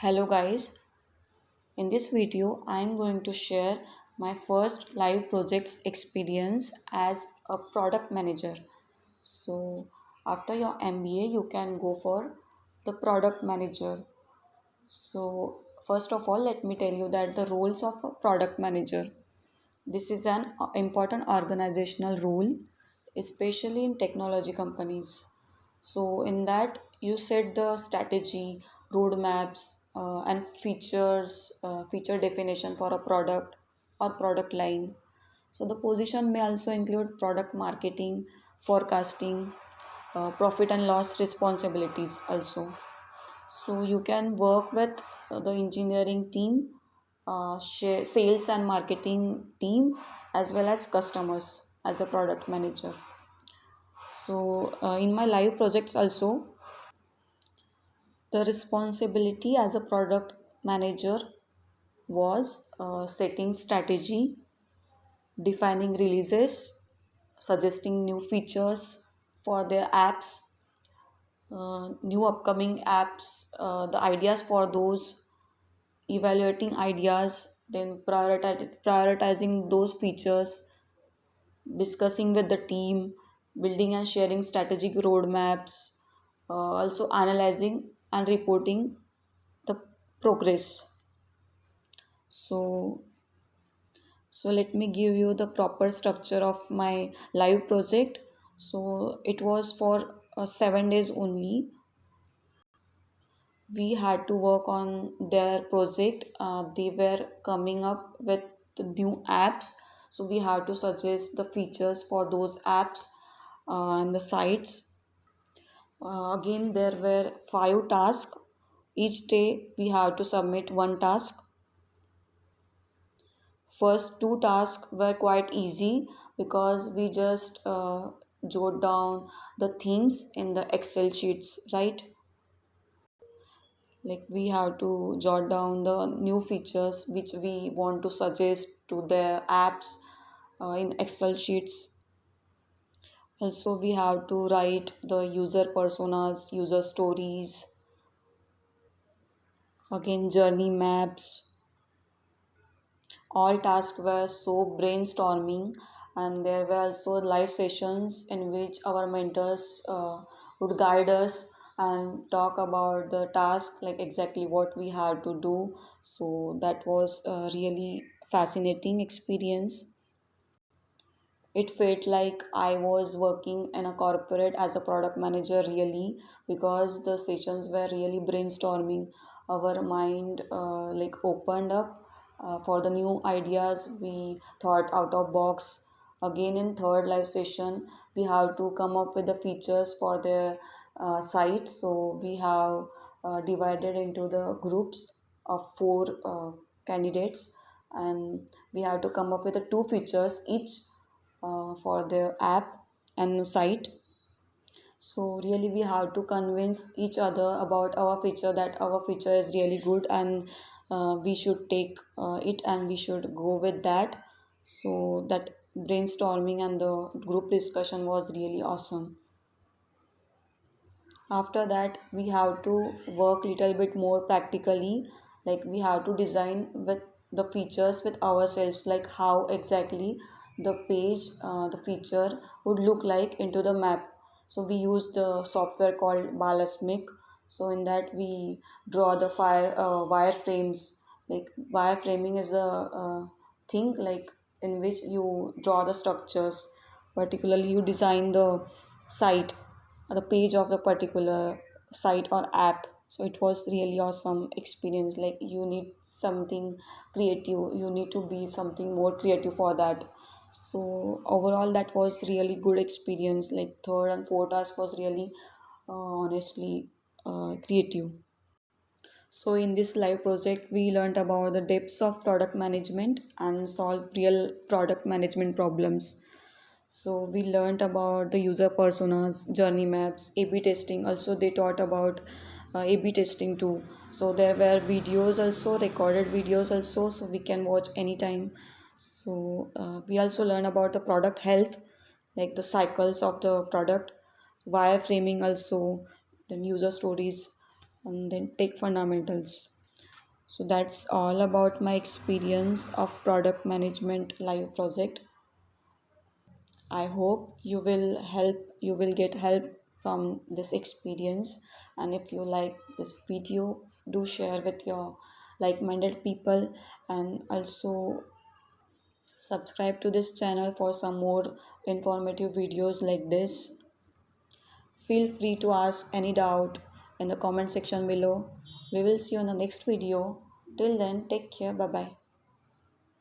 Hello guys, in this video I am going to share my first live projects experience as a product manager. So after your MBA you can go for the product manager. So first of all let me tell you that the roles of a product manager. This is an important organizational role, especially in technology companies. So, in that, you set the strategy, roadmaps, and feature definition for a product or product line. So, the position may also include product marketing, forecasting, profit and loss responsibilities also. So you can work with the engineering team, sales and marketing team, as well as customers as a product manager. So in my live projects also, the responsibility as a product manager was setting strategy, defining releases, suggesting new features for their apps, new upcoming apps, the ideas for those, evaluating ideas, then prioritizing those features, discussing with the team, building and sharing strategic roadmaps, also analyzing and reporting the progress. So, so let me give you the proper structure of my live project. So it was for 7 days only. We had to work on their project. They were coming up with the new apps, so we had to suggest the features for those apps and the sites. Again, there were 5 tasks. Each day we have to submit one task. First 2 tasks were quite easy because we just jot down the things in the Excel sheets, right? Like we have to jot down the new features which we want to suggest to the apps in Excel sheets. Also we have to write the user personas, user stories, again journey maps. All tasks were so brainstorming, and there were also live sessions in which our mentors would guide us and talk about the task, like exactly what we had to do. So that was a really fascinating experience. It felt like I was working in a corporate as a product manager, really, because the sessions were really brainstorming. Our mind like opened up for the new ideas. We thought out of box. Again, in third live session, we have to come up with the features for the site. So we have divided into the groups of 4 candidates, and we have to come up with the 2 features each for the app and site. So really we have to convince each other about our feature, that our feature is really good, and we should take it and we should go with that. So that brainstorming and the group discussion was really awesome. After that we have to work little bit more practically, like we have to design with the features with ourselves, like how exactly the page, the feature would look like into the map. So we use the software called Balasmic. So in that we draw the wireframes. Like wireframing is a thing like in which you draw the structures. Particularly you design the site, the page of the particular site or app. So it was really awesome experience. Like you need something creative, you need to be something more creative for that. So overall that was really good experience. Like third and fourth task was really honestly creative. So in this live project we learned about the depths of product management and solve real product management problems. So we learned about the user personas, journey maps, A/B testing. Also, they taught about A/B testing too. So there were videos also, recorded videos also, so we can watch anytime. So we also learn about the product health, like the cycles of the product, wireframing also, then user stories, and then tech fundamentals. So that's all about my experience of product management live project. I hope you will get help from this experience. And if you like this video, do share with your like-minded people, and also subscribe to this channel for some more informative videos like this. Feel free to ask any doubt in the comment section below. We will see you in the next video. Till then, take care. Bye bye.